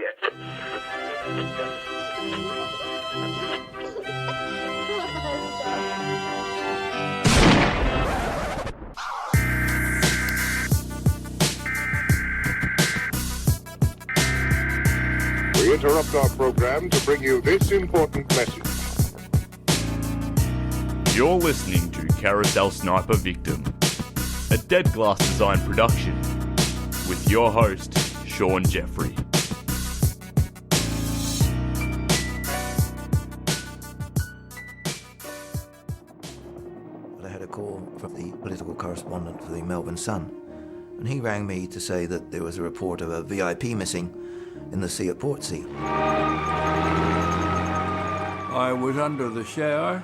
We interrupt our program to bring you this important message. You're listening to Carousel Sniper Victim, a Dead Glass Design production, with your host, Shaun Jeffery. I had a call from the political correspondent for the Melbourne Sun, and he rang me to say that there was a report of a VIP missing in the sea at Portsea. I was under the shower,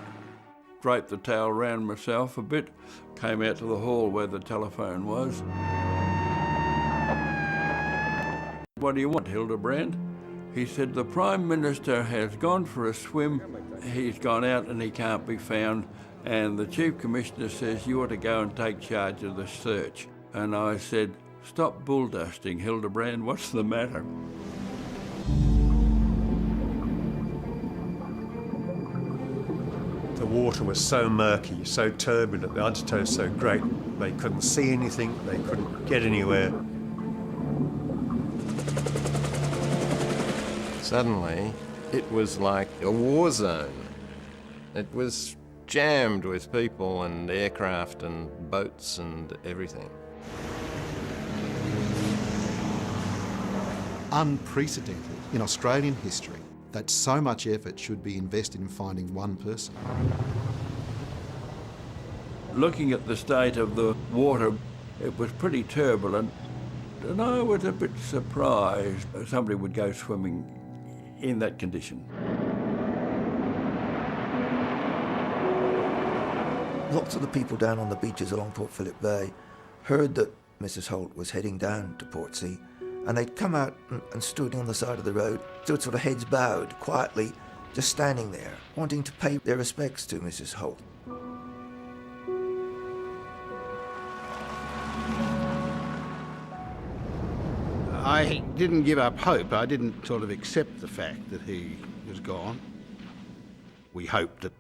draped the towel round myself a bit, came out to the hall where the telephone was. What do you want, Hildebrand? He said, the Prime Minister has gone for a swim, he's gone out and he can't be found, and the Chief Commissioner says you ought to go and take charge of the search. And I said, stop bulldusting, Hildebrand, what's the matter? The water was so murky, so turbulent, the undertow was so great, they couldn't see anything, they couldn't get anywhere. Suddenly, it was like a war zone. It was jammed with people and aircraft and boats and everything. Unprecedented in Australian history that so much effort should be invested in finding one person. Looking at the state of the water, it was pretty turbulent, and I was a bit surprised somebody would go swimming in that condition. Lots of the people down on the beaches along Port Phillip Bay heard that Mrs. Holt was heading down to Portsea, and they'd come out and stood on the side of the road, stood sort of heads bowed, quietly, just standing there, wanting to pay their respects to Mrs. Holt. I didn't give up hope. I didn't sort of accept the fact that he was gone. We hoped that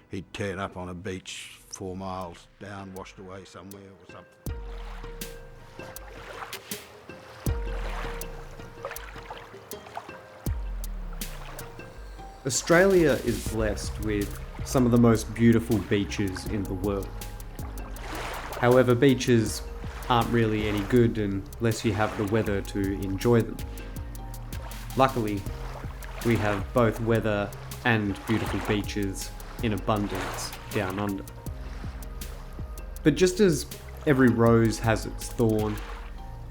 he'd turn up on a beach 4 miles down, washed away somewhere or something. Australia is blessed with some of the most beautiful beaches in the world. However, beaches aren't really any good unless you have the weather to enjoy them. Luckily, we have both weather and beautiful beaches in abundance down under. But just as every rose has its thorn,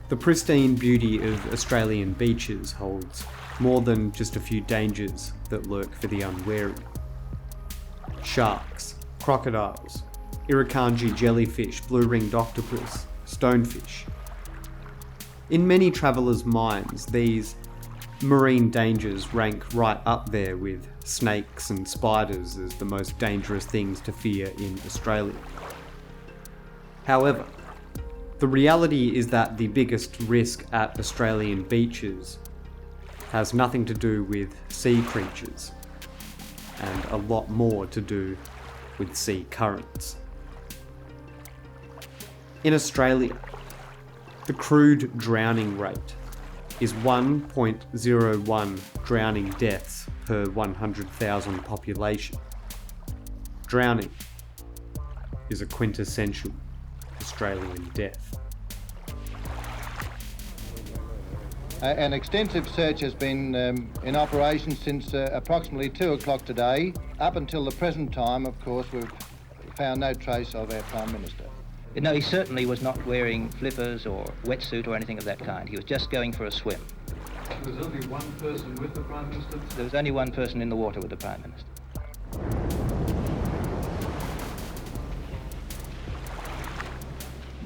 the pristine beauty of Australian beaches holds more than just a few dangers that lurk for the unwary. Sharks, crocodiles, irukandji jellyfish, blue-ringed octopus, stonefish. In many travellers' minds, these marine dangers rank right up there with snakes and spiders as the most dangerous things to fear in Australia. However, the reality is that the biggest risk at Australian beaches has nothing to do with sea creatures and a lot more to do with sea currents. In Australia, the crude drowning rate is 1.01 drowning deaths per 100,000 population. Drowning is a quintessential Australian death. An extensive search has been in operation since approximately 2 o'clock today. Up until the present time, of course, we've found no trace of our Prime Minister. No, he certainly was not wearing flippers or wetsuit or anything of that kind. He was just going for a swim. There was only one person with the Prime Minister? There was only one person in the water with the Prime Minister.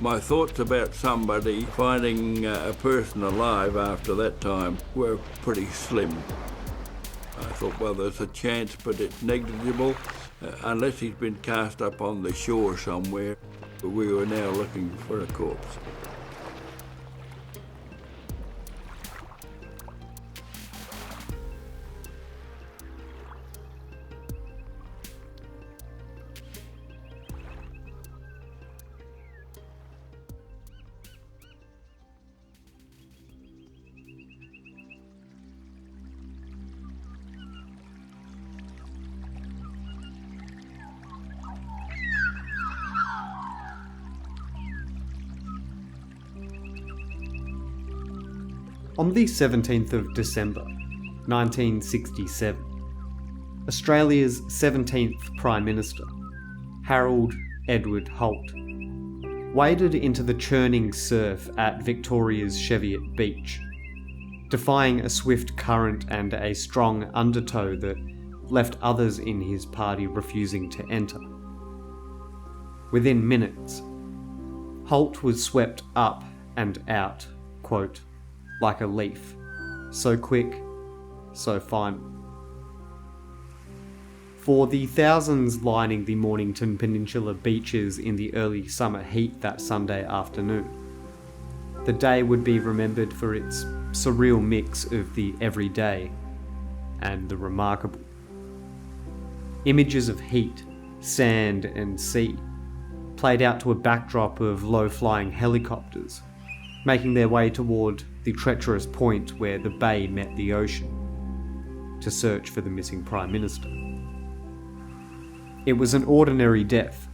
My thoughts about somebody finding a person alive after that time were pretty slim. I thought, well, there's a chance, but it's negligible, unless he's been cast up on the shore somewhere. We were now looking for a corpse. On the 17th of December, 1967, Australia's 17th Prime Minister, Harold Edward Holt, waded into the churning surf at Victoria's Cheviot Beach, defying a swift current and a strong undertow that left others in his party refusing to enter. Within minutes, Holt was swept up and out, quote, like a leaf, so quick, so fine. For the thousands lining the Mornington Peninsula beaches in the early summer heat that Sunday afternoon, the day would be remembered for its surreal mix of the everyday and the remarkable. Images of heat, sand and sea played out to a backdrop of low-flying helicopters, making their way toward the treacherous point where the bay met the ocean, to search for the missing Prime Minister. It was an ordinary death,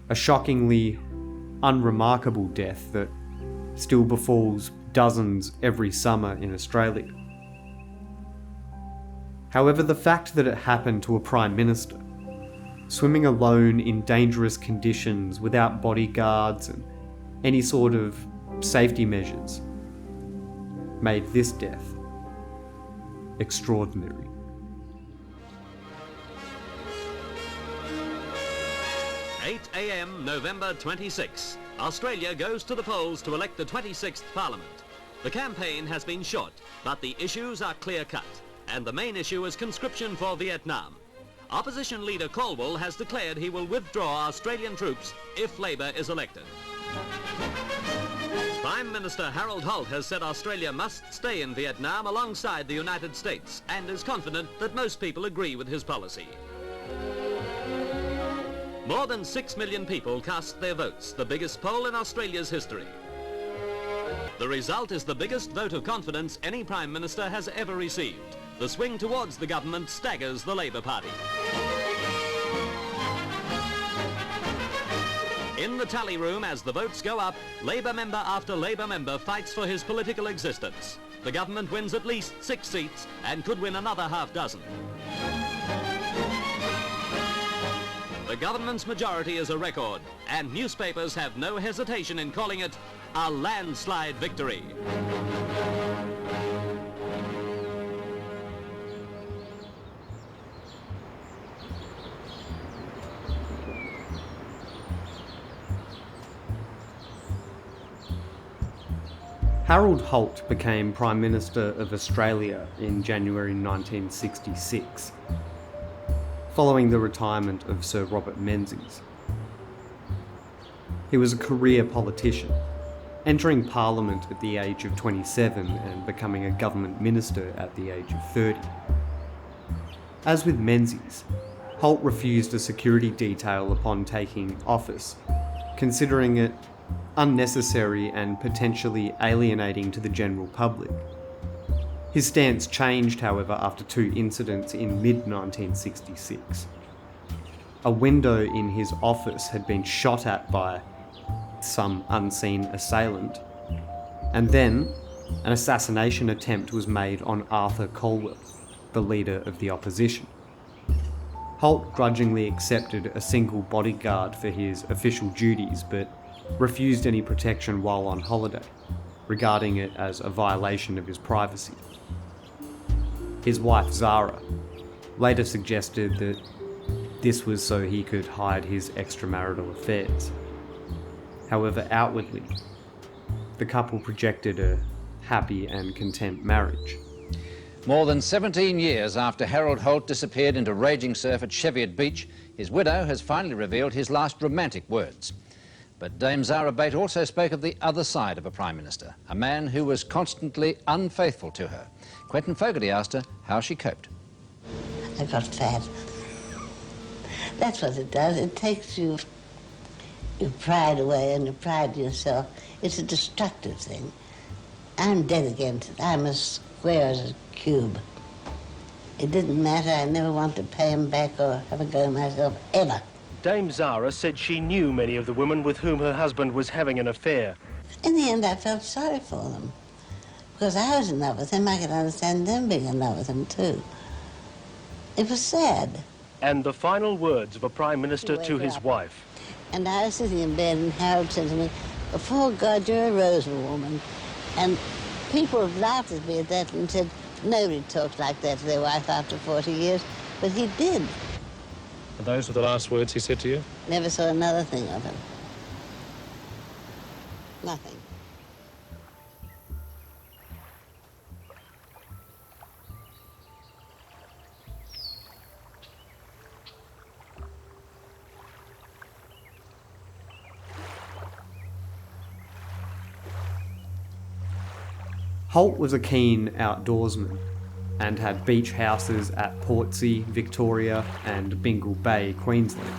a shockingly unremarkable death that still befalls dozens every summer in Australia. However, the fact that it happened to a Prime Minister, swimming alone in dangerous conditions without bodyguards and any sort of safety measures, made this death extraordinary. AM, November 26. Australia goes to the polls to elect the 26th Parliament. The campaign has been short, but the issues are clear-cut, and the main issue is conscription for Vietnam. Opposition leader Caldwell has declared he will withdraw Australian troops if Labor is elected. Prime Minister Harold Holt has said Australia must stay in Vietnam alongside the United States and is confident that most people agree with his policy. More than 6 million people cast their votes, the biggest poll in Australia's history. The result is the biggest vote of confidence any Prime Minister has ever received. The swing towards the government staggers the Labor Party. In the tally room, as the votes go up, Labor member after Labor member fights for his political existence. The government wins at least 6 seats and could win another half dozen. The government's majority is a record, and newspapers have no hesitation in calling it a landslide victory. Harold Holt became Prime Minister of Australia in January 1966, following the retirement of Sir Robert Menzies. He was a career politician, entering Parliament at the age of 27 and becoming a government minister at the age of 30. As with Menzies, Holt refused a security detail upon taking office, considering it unnecessary and potentially alienating to the general public. His stance changed, however, after 2 incidents in mid-1966. A window in his office had been shot at by some unseen assailant, and then an assassination attempt was made on Arthur Caldwell, the leader of the opposition. Holt grudgingly accepted a single bodyguard for his official duties, but refused any protection while on holiday, regarding it as a violation of his privacy. His wife Zara later suggested that this was so he could hide his extramarital affairs. However, outwardly, the couple projected a happy and content marriage. More than 17 years after Harold Holt disappeared into raging surf at Cheviot Beach, his widow has finally revealed his last romantic words. But Dame Zara Bate also spoke of the other side of a Prime Minister, a man who was constantly unfaithful to her. Quentin Fogarty asked her how she coped. I got fat. That's what it does. It takes your pride away and your pride in yourself. It's a destructive thing. I'm dead against it. I'm as square as a cube. It didn't matter. I never wanted to pay him back or have a go at myself, ever. Dame Zara said she knew many of the women with whom her husband was having an affair. In the end, I felt sorry for them. because I was in love with him. I could understand them being in love with him too. It was sad. And the final words of a Prime Minister to his wife. And I was sitting in bed, and Harold said to me, "Before God, you're a rosal woman." And people laughed at me at that and said, nobody talks like that to their wife after 40 years. But he did. And those were the last words he said to you? Never saw another thing of him. Nothing. Holt was a keen outdoorsman and had beach houses at Portsea, Victoria and Bingle Bay, Queensland.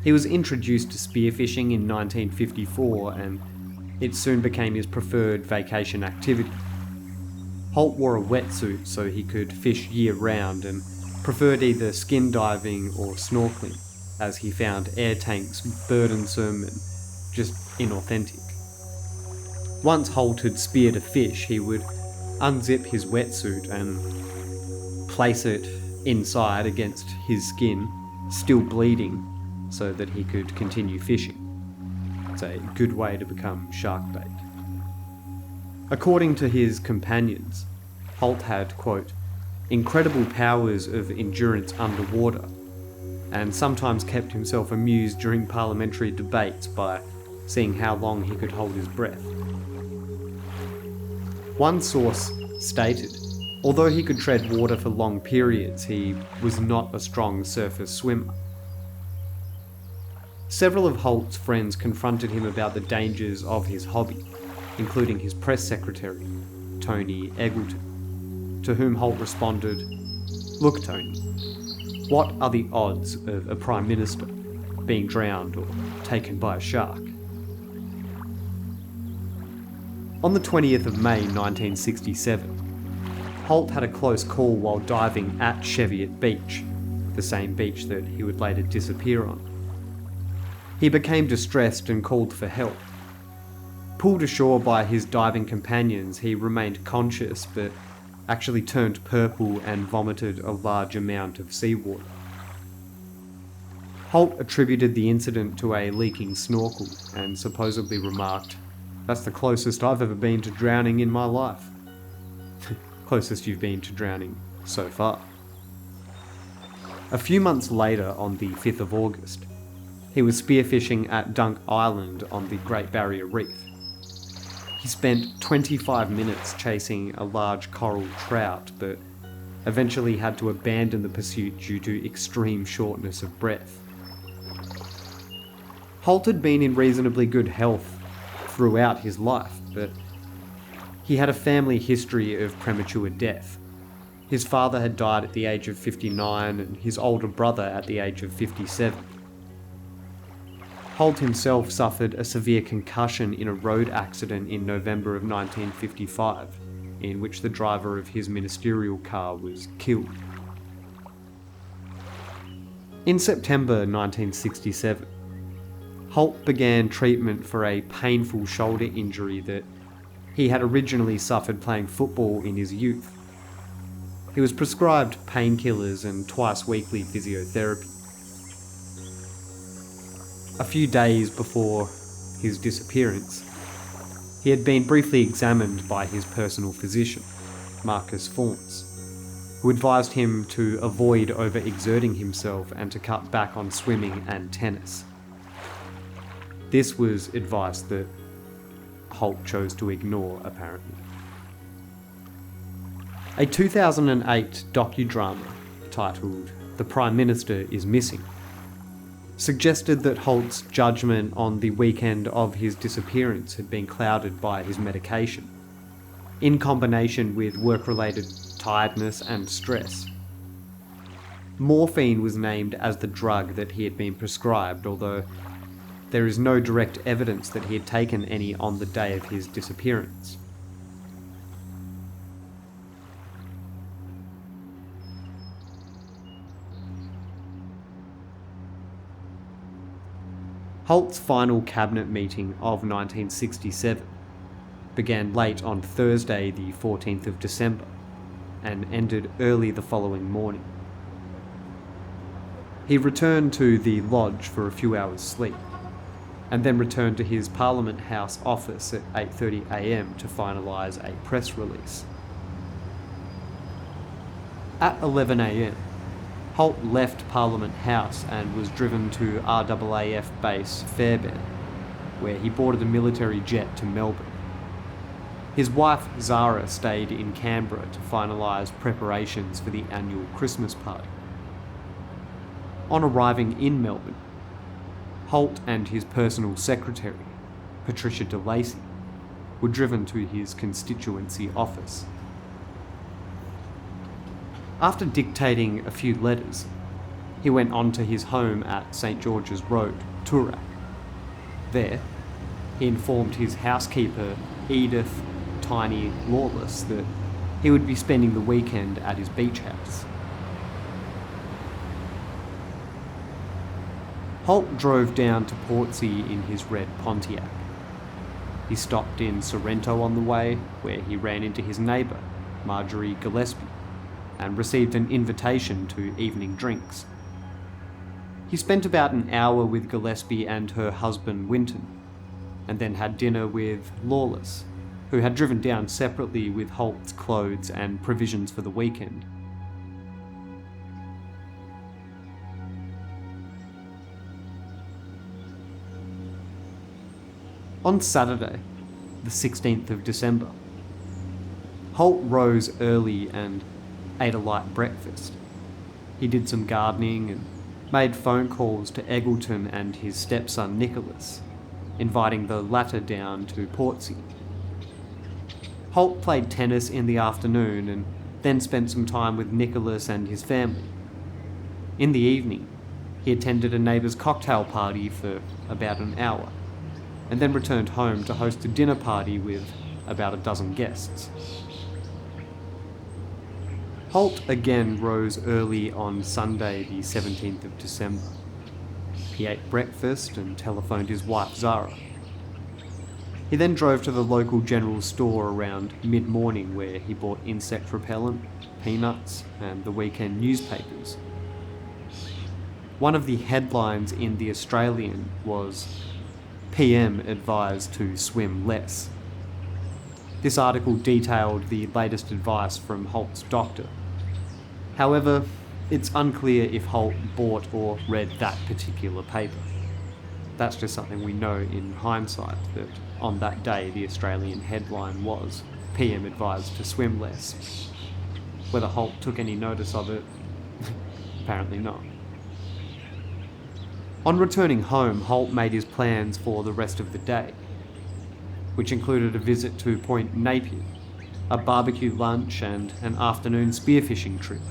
He was introduced to spearfishing in 1954 and it soon became his preferred vacation activity. Holt wore a wetsuit so he could fish year-round and preferred either skin diving or snorkeling, as he found air tanks burdensome and just inauthentic. Once Holt had speared a fish, he would unzip his wetsuit and place it inside against his skin, still bleeding, so that he could continue fishing. It's a good way to become shark bait. According to his companions, Holt had, quote, incredible powers of endurance underwater, and sometimes kept himself amused during parliamentary debates by seeing how long he could hold his breath. One source stated, although he could tread water for long periods, he was not a strong surface swimmer. Several of Holt's friends confronted him about the dangers of his hobby, including his press secretary, Tony Eggleton, to whom Holt responded, "Look, Tony, what are the odds of a Prime Minister being drowned or taken by a shark?" On the 20th of May 1967, Holt had a close call while diving at Cheviot Beach, the same beach that he would later disappear on. He became distressed and called for help. Pulled ashore by his diving companions, he remained conscious but actually turned purple and vomited a large amount of seawater. Holt attributed the incident to a leaking snorkel and supposedly remarked, "That's the closest I've ever been to drowning in my life." Closest you've been to drowning so far. A few months later, on the 5th of August, he was spearfishing at Dunk Island on the Great Barrier Reef. He spent 25 minutes chasing a large coral trout, but eventually had to abandon the pursuit due to extreme shortness of breath. Holt had been in reasonably good health throughout his life, but he had a family history of premature death. His father had died at the age of 59 and his older brother at the age of 57. Holt himself suffered a severe concussion in a road accident in November of 1955, in which the driver of his ministerial car was killed. In September 1967, Holt began treatment for a painful shoulder injury that he had originally suffered playing football in his youth. He was prescribed painkillers and twice-weekly physiotherapy. A few days before his disappearance, he had been briefly examined by his personal physician, Marcus Faunce, who advised him to avoid overexerting himself and to cut back on swimming and tennis. This was advice that Holt chose to ignore, apparently. A 2008 docudrama titled "The Prime Minister is Missing" suggested that Holt's judgment on the weekend of his disappearance had been clouded by his medication, in combination with work-related tiredness and stress. Morphine was named as the drug that he had been prescribed, although there is no direct evidence that he had taken any on the day of his disappearance. Holt's final cabinet meeting of 1967 began late on Thursday the 14th of December and ended early the following morning. He returned to the lodge for a few hours' sleep, and then returned to his Parliament House office at 8:30 a.m. to finalise a press release. At 11 a.m, Holt left Parliament House and was driven to RAAF base Fairbairn, where he boarded a military jet to Melbourne. His wife Zara stayed in Canberra to finalise preparations for the annual Christmas party. On arriving in Melbourne, Holt and his personal secretary, Patricia de Lacy, were driven to his constituency office. After dictating a few letters, he went on to his home at St George's Road, Toorak. There, he informed his housekeeper, Edith Tiny Lawless, that he would be spending the weekend at his beach house. Holt drove down to Portsea in his red Pontiac. He stopped in Sorrento on the way, where he ran into his neighbour, Marjorie Gillespie, and received an invitation to evening drinks. He spent about an hour with Gillespie and her husband Winton, and then had dinner with Lawless, who had driven down separately with Holt's clothes and provisions for the weekend. On Saturday, the 16th of December, Holt rose early and ate a light breakfast. He did some gardening and made phone calls to Eggleton and his stepson Nicholas, inviting the latter down to Portsea. Holt played tennis in the afternoon and then spent some time with Nicholas and his family. In the evening, he attended a neighbour's cocktail party for about an hour, and then returned home to host a dinner party with about a dozen guests. Holt again rose early on Sunday the 17th of December. He ate breakfast and telephoned his wife Zara. He then drove to the local general store around mid-morning, where he bought insect repellent, peanuts, and the weekend newspapers. One of the headlines in The Australian was, "PM advised to swim less." This article detailed the latest advice from Holt's doctor. However, it's unclear if Holt bought or read that particular paper. That's just something we know in hindsight, that on that day the Australian headline was, "PM advised to swim less." Whether Holt took any notice of it, apparently not. On returning home, Holt made his plans for the rest of the day, which included a visit to Point Napier, a barbecue lunch, and an afternoon spearfishing trip.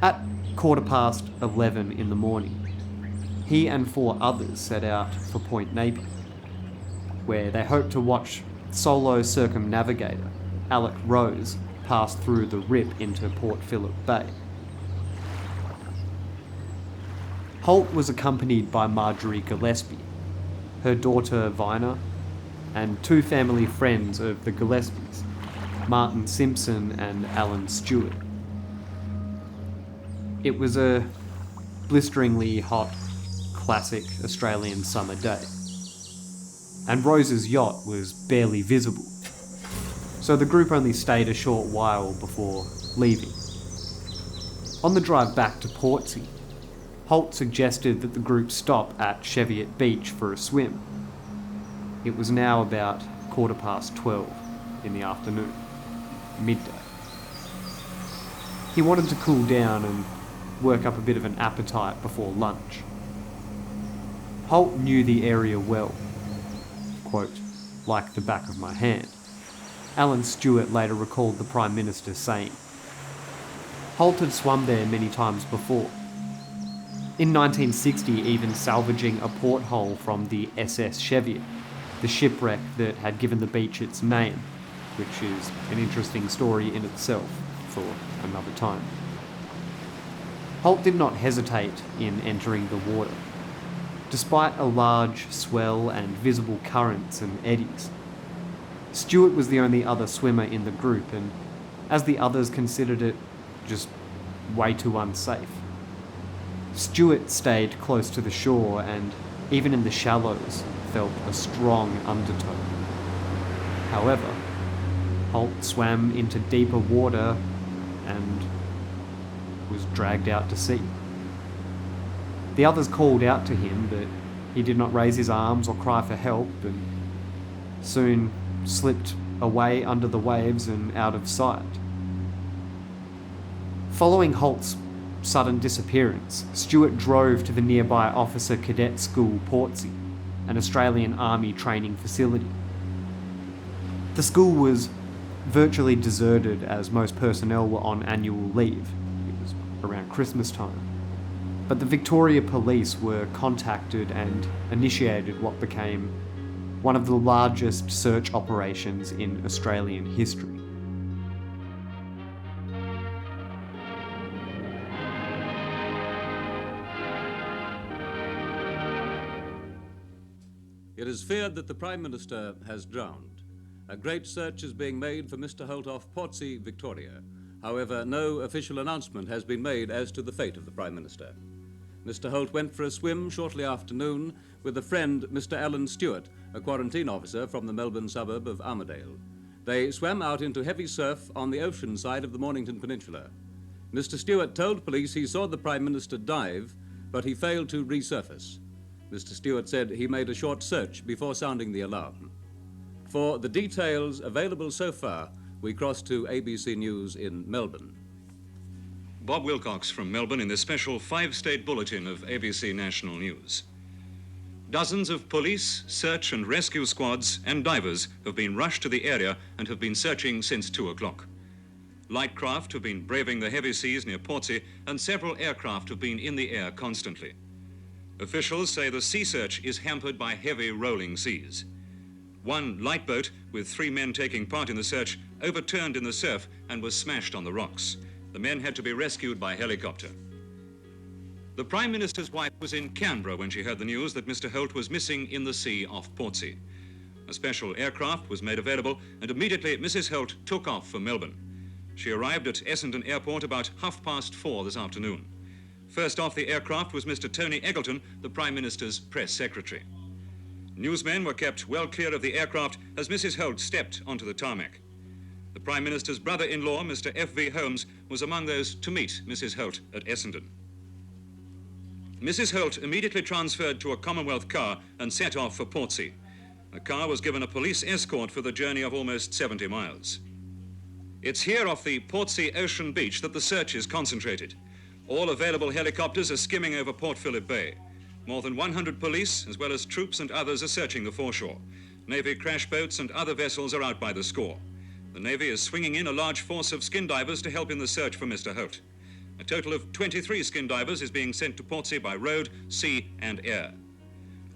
At 11:15 in the morning, he and 4 others set out for Point Napier, where they hoped to watch solo circumnavigator Alec Rose pass through the rip into Port Phillip Bay. Holt was accompanied by Marjorie Gillespie, her daughter Vina, and 2 family friends of the Gillespies, Martin Simpson and Alan Stewart. It was a blisteringly hot, classic Australian summer day, and Rose's yacht was barely visible, so the group only stayed a short while before leaving. On the drive back to Portsea, Holt suggested that the group stop at Cheviot Beach for a swim. It was now about 12:15 in the afternoon, midday. He wanted to cool down and work up a bit of an appetite before lunch. Holt knew the area well, quote, "like the back of my hand." Alan Stewart later recalled the Prime Minister saying. Holt had swum there many times before. In 1960, even salvaging a porthole from the SS Cheviot, the shipwreck that had given the beach its name, which is an interesting story in itself for another time. Holt did not hesitate in entering the water. Despite a large swell and visible currents and eddies, Stewart was the only other swimmer in the group, and as the others considered it just way too unsafe. Stewart stayed close to the shore and, even in the shallows, felt a strong undertow. However, Holt swam into deeper water and was dragged out to sea. The others called out to him, but he did not raise his arms or cry for help, and soon slipped away under the waves and out of sight. Following Holt's sudden disappearance, Stewart drove to the nearby Officer Cadet School, Portsea, an Australian Army training facility. The school was virtually deserted as most personnel were on annual leave. It was around Christmas time. But the Victoria Police were contacted and initiated what became one of the largest search operations in Australian history. It is feared that the Prime Minister has drowned. A great search is being made for Mr. Holt off Portsea, Victoria. However, no official announcement has been made as to the fate of the Prime Minister. Mr. Holt went for a swim shortly after noon with a friend, Mr. Alan Stewart, a quarantine officer from the Melbourne suburb of Armidale. They swam out into heavy surf on the ocean side of the Mornington Peninsula. Mr. Stewart told police he saw the Prime Minister dive, but he failed to resurface. Mr. Stewart said he made a short search before sounding the alarm. For the details available so far, we cross to ABC News in Melbourne. Bob Wilcox from Melbourne in the special 5-state bulletin of ABC National News. Dozens of police, search and rescue squads and divers have been rushed to the area and have been searching since 2 o'clock. Light craft have been braving the heavy seas near Portsea, and several aircraft have been in the air constantly. Officials say the sea search is hampered by heavy rolling seas. One lifeboat, with 3 men taking part in the search, overturned in the surf and was smashed on the rocks. The men had to be rescued by helicopter. The Prime Minister's wife was in Canberra when she heard the news that Mr. Holt was missing in the sea off Portsea. A special aircraft was made available, and immediately Mrs. Holt took off for Melbourne. She arrived at Essendon Airport about 4:30 this afternoon. First off the aircraft was Mr. Tony Eggleton, the Prime Minister's press secretary. Newsmen were kept well clear of the aircraft as Mrs. Holt stepped onto the tarmac. The Prime Minister's brother-in-law, Mr. F.V. Holmes, was among those to meet Mrs. Holt at Essendon. Mrs. Holt immediately transferred to a Commonwealth car and set off for Portsea. The car was given a police escort for the journey of almost 70 miles. It's here off the Portsea Ocean Beach that the search is concentrated. All available helicopters are skimming over Port Phillip Bay. More than 100 police, as well as troops and others, are searching the foreshore. Navy crash boats and other vessels are out by the score. The Navy is swinging in a large force of skin divers to help in the search for Mr. Holt. A total of 23 skin divers is being sent to Portsea by road, sea and air.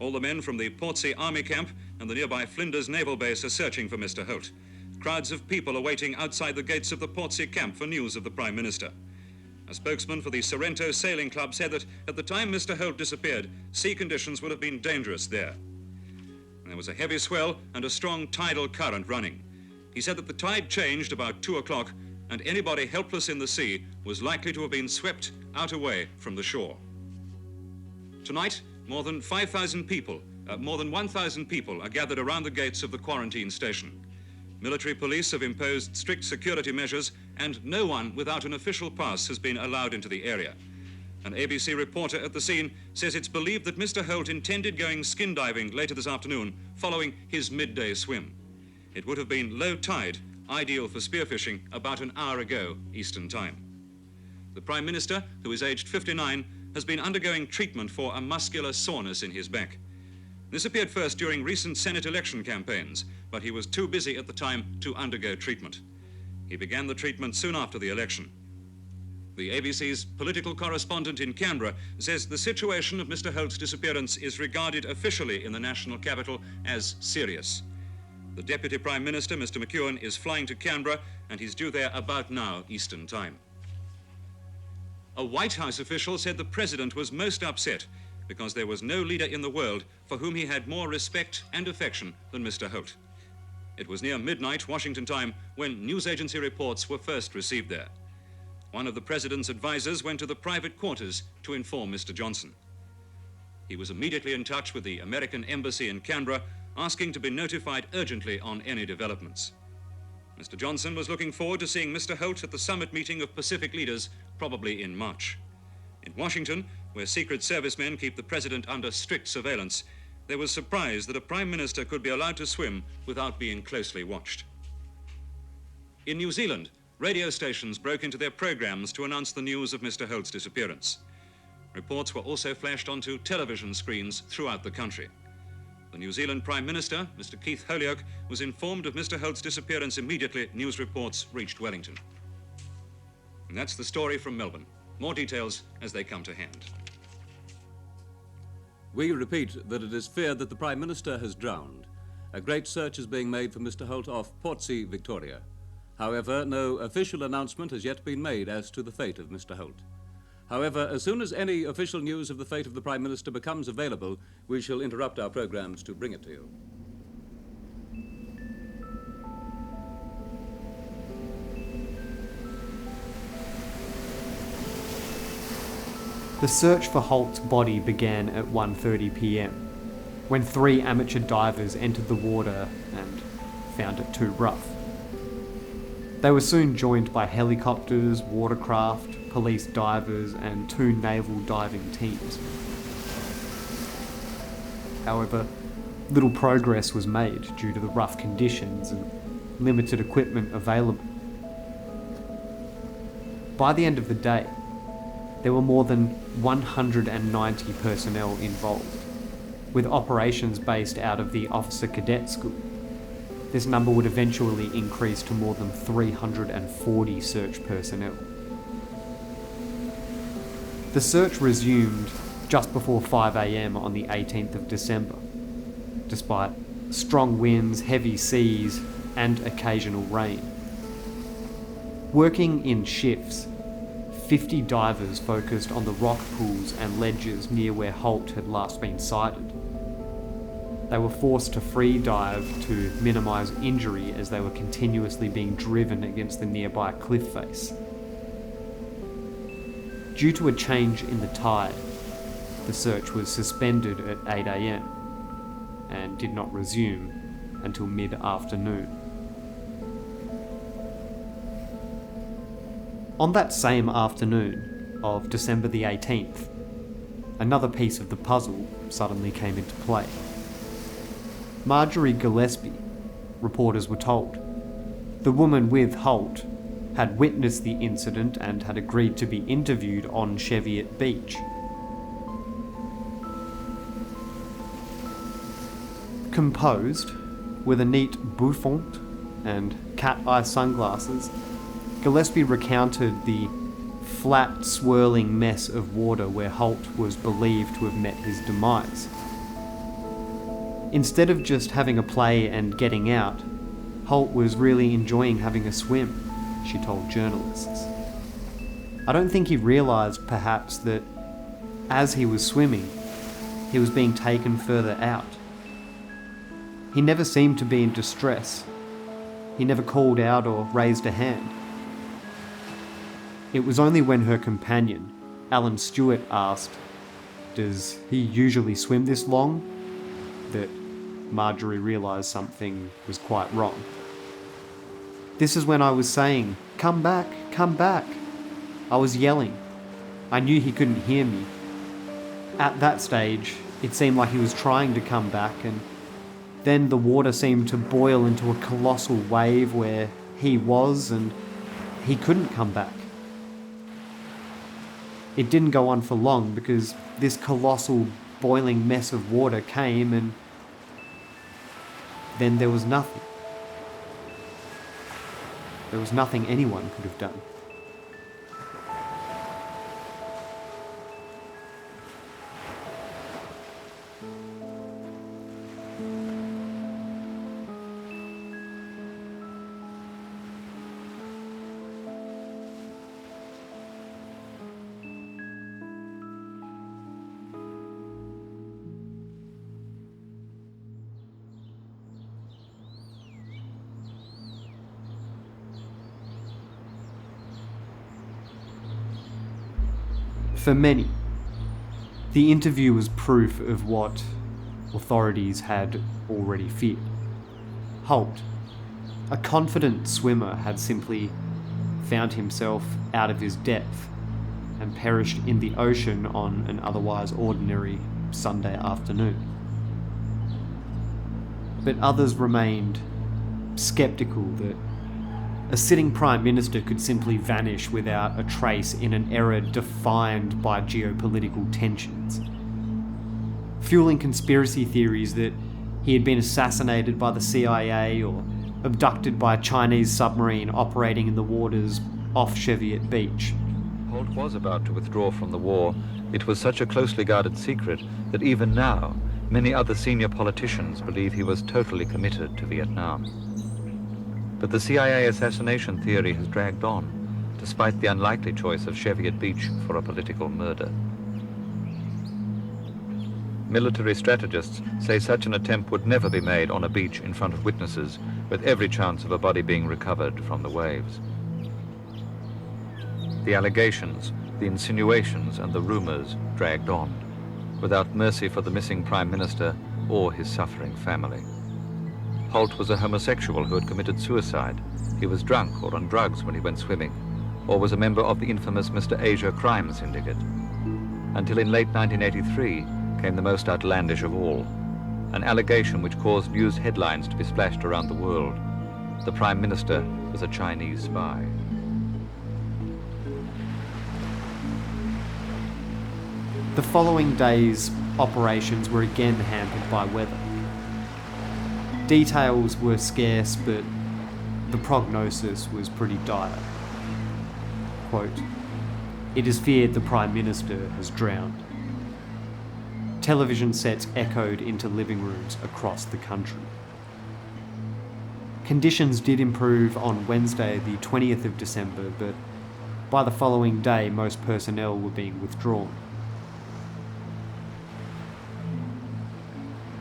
All the men from the Portsea Army Camp and the nearby Flinders Naval Base are searching for Mr. Holt. Crowds of people are waiting outside the gates of the Portsea camp for news of the Prime Minister. A spokesman for the Sorrento Sailing Club said that at the time Mr. Holt disappeared, sea conditions would have been dangerous there. There was a heavy swell and a strong tidal current running. He said that the tide changed about 2 o'clock and anybody helpless in the sea was likely to have been swept out away from the shore. Tonight, more than 1,000 people are gathered around the gates of the quarantine station. Military police have imposed strict security measures and no one without an official pass has been allowed into the area. An ABC reporter at the scene says it's believed that Mr. Holt intended going skin diving later this afternoon following his midday swim. It would have been low tide, ideal for spearfishing, about an hour ago, Eastern Time. The Prime Minister, who is aged 59, has been undergoing treatment for a muscular soreness in his back. This appeared first during recent Senate election campaigns, but he was too busy at the time to undergo treatment. He began the treatment soon after the election. The ABC's political correspondent in Canberra says the situation of Mr. Holt's disappearance is regarded officially in the national capital as serious. The Deputy Prime Minister, Mr. McEwen, is flying to Canberra and he's due there about now, Eastern Time. A White House official said the President was most upset because there was no leader in the world for whom he had more respect and affection than Mr. Holt. It was near midnight, Washington time, when news agency reports were first received there. One of the president's advisors went to the private quarters to inform Mr. Johnson. He was immediately in touch with the American embassy in Canberra, asking to be notified urgently on any developments. Mr. Johnson was looking forward to seeing Mr. Holt at the summit meeting of Pacific leaders, probably in March. In Washington, where Secret Service men keep the president under strict surveillance, there was surprise that a prime minister could be allowed to swim without being closely watched. In New Zealand, radio stations broke into their programs to announce the news of Mr. Holt's disappearance. Reports were also flashed onto television screens throughout the country. The New Zealand Prime Minister, Mr. Keith Holyoake, was informed of Mr. Holt's disappearance immediately news reports reached Wellington. And that's the story from Melbourne. More details as they come to hand. We repeat that it is feared that the Prime Minister has drowned. A great search is being made for Mr. Holt off Portsea, Victoria. However, no official announcement has yet been made as to the fate of Mr. Holt. However, as soon as any official news of the fate of the Prime Minister becomes available, we shall interrupt our programs to bring it to you. The search for Holt's body began at 1:30 p.m, when 3 amateur divers entered the water and found it too rough. They were soon joined by helicopters, watercraft, police divers, and 2 naval diving teams. However, little progress was made due to the rough conditions and limited equipment available. By the end of the day, there were more than 190 personnel involved, with operations based out of the Officer Cadet School. This number would eventually increase to more than 340 search personnel. The search resumed just before 5 a.m. on the 18th of December, despite strong winds, heavy seas, and occasional rain. Working in shifts, 50 divers focused on the rock pools and ledges near where Holt had last been sighted. They were forced to free dive to minimise injury as they were continuously being driven against the nearby cliff face. Due to a change in the tide, the search was suspended at 8 a.m. and did not resume until mid-afternoon. On that same afternoon of December the 18th, another piece of the puzzle suddenly came into play. Marjorie Gillespie, reporters were told, the woman with Holt, had witnessed the incident and had agreed to be interviewed on Cheviot Beach. Composed, with a neat bouffant and cat-eye sunglasses, Gillespie recounted the flat, swirling mess of water where Holt was believed to have met his demise. Instead of just having a play and getting out, Holt was really enjoying having a swim, she told journalists. I don't think he realised, perhaps, that as he was swimming, he was being taken further out. He never seemed to be in distress. He never called out or raised a hand. It was only when her companion, Alan Stewart, asked, "Does he usually swim this long?" that Marjorie realised something was quite wrong. "This is when I was saying, 'Come back, come back.' I was yelling. I knew he couldn't hear me. At that stage, it seemed like he was trying to come back, and then the water seemed to boil into a colossal wave where he was, and he couldn't come back. It didn't go on for long because this colossal boiling mess of water came, and then there was nothing. There was nothing anyone could have done." For many, the interview was proof of what authorities had already feared. Holt, a confident swimmer, had simply found himself out of his depth and perished in the ocean on an otherwise ordinary Sunday afternoon. But others remained sceptical that a sitting Prime Minister could simply vanish without a trace in an era defined by geopolitical tensions, fueling conspiracy theories that he had been assassinated by the CIA or abducted by a Chinese submarine operating in the waters off Cheviot Beach. Holt was about to withdraw from the war. It was such a closely guarded secret that even now, many other senior politicians believe he was totally committed to Vietnam. But the CIA assassination theory has dragged on, despite the unlikely choice of Cheviot Beach for a political murder. Military strategists say such an attempt would never be made on a beach in front of witnesses, with every chance of a body being recovered from the waves. The allegations, the insinuations, and the rumors dragged on, without mercy for the missing Prime Minister or his suffering family. Holt was a homosexual who had committed suicide. He was drunk or on drugs when he went swimming, or was a member of the infamous Mr. Asia crime syndicate. Until in late 1983 came the most outlandish of all, an allegation which caused news headlines to be splashed around the world. The Prime Minister was a Chinese spy. The following day's operations were again hampered by weather. Details were scarce, but the prognosis was pretty dire. Quote, "It is feared the Prime Minister has drowned." Television sets echoed into living rooms across the country. Conditions did improve on Wednesday, the 20th of December, but by the following day, most personnel were being withdrawn.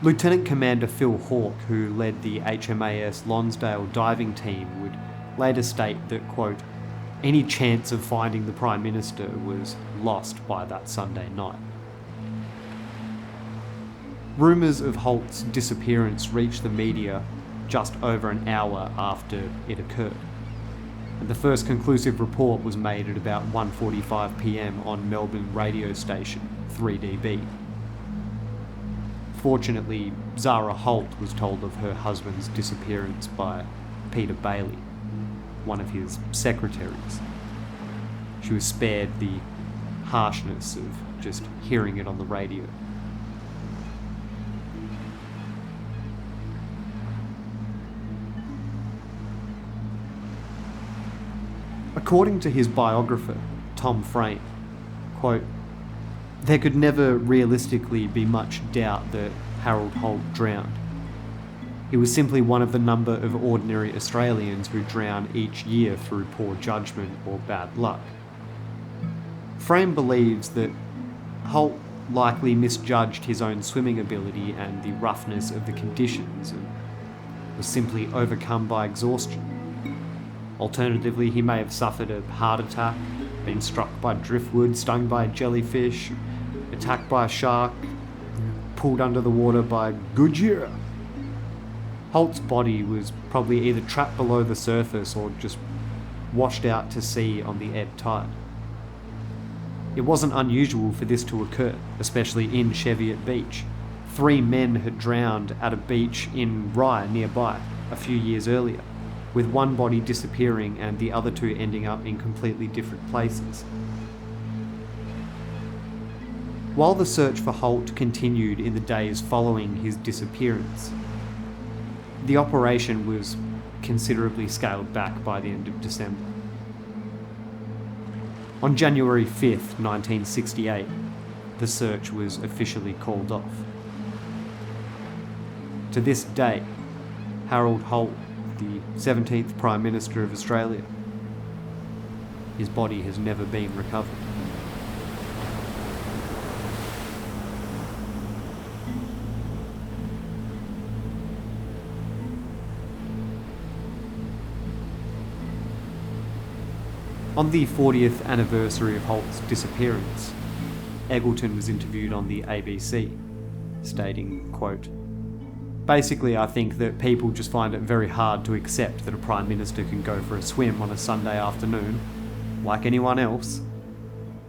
Lieutenant Commander Phil Hawke, who led the HMAS Lonsdale diving team, would later state that, quote, "Any chance of finding the Prime Minister was lost by that Sunday night." Rumours of Holt's disappearance reached the media just over an hour after it occurred, and the first conclusive report was made at about 1:45 p.m. on Melbourne radio station 3DB. Fortunately, Zara Holt was told of her husband's disappearance by Peter Bailey, one of his secretaries. She was spared the harshness of just hearing it on the radio. According to his biographer, Tom Frame, quote, "There could never realistically be much doubt that Harold Holt drowned. He was simply one of the number of ordinary Australians who drown each year through poor judgment or bad luck." Frame believes that Holt likely misjudged his own swimming ability and the roughness of the conditions and was simply overcome by exhaustion. Alternatively, he may have suffered a heart attack, been struck by driftwood, stung by a jellyfish, attacked by a shark, pulled under the water by Goodyear. Holt's body was probably either trapped below the surface or just washed out to sea on the ebb tide. It wasn't unusual for this to occur, especially in Cheviot Beach. 3 men had drowned at a beach in Rye nearby a few years earlier, with one body disappearing and the other 2 ending up in completely different places. While the search for Holt continued in the days following his disappearance, the operation was considerably scaled back by the end of December. On January 5th, 1968, the search was officially called off. To this day, Harold Holt, the 17th Prime Minister of Australia, his body has never been recovered. On the 40th anniversary of Holt's disappearance, Eggleton was interviewed on the ABC, stating, quote, "Basically, I think that people just find it very hard to accept that a Prime Minister can go for a swim on a Sunday afternoon, like anyone else,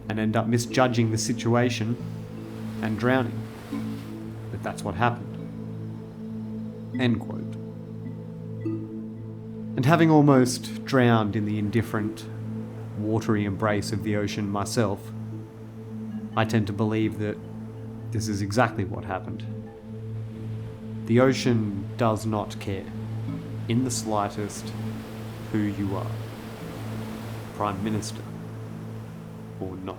and end up misjudging the situation and drowning. But that's what happened." End quote. And having almost drowned in the indifferent, watery embrace of the ocean myself, I tend to believe that this is exactly what happened. The ocean does not care, in the slightest, who you are, Prime Minister or not.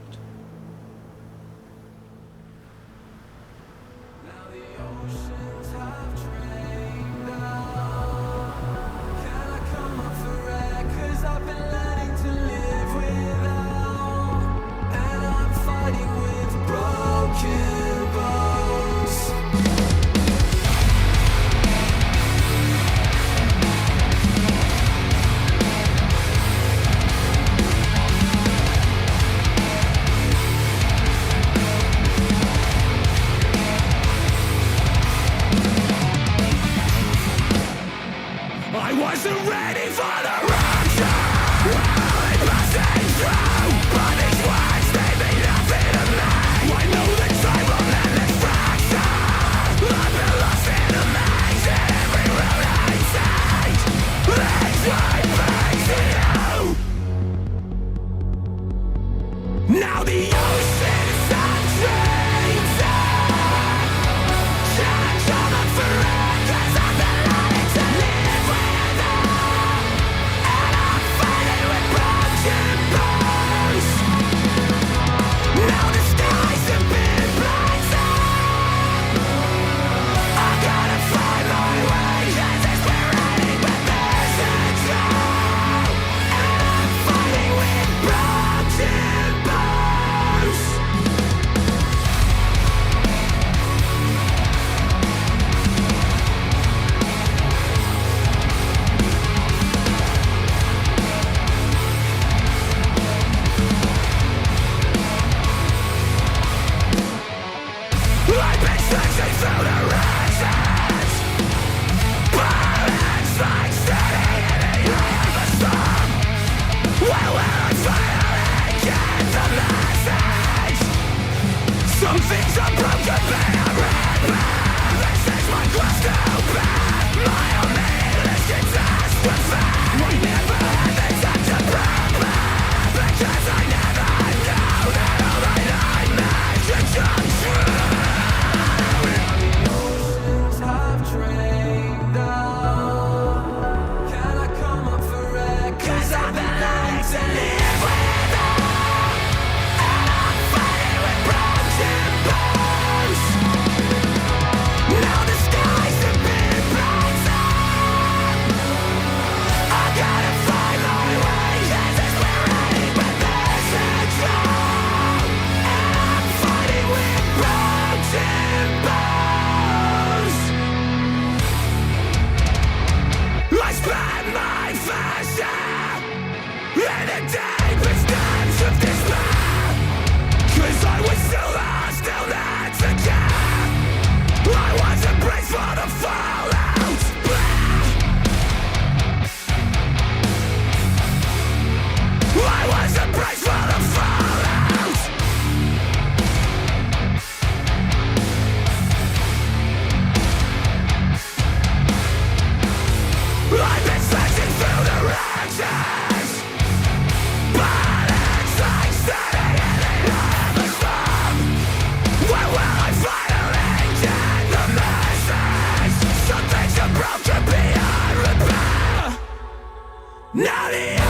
Now the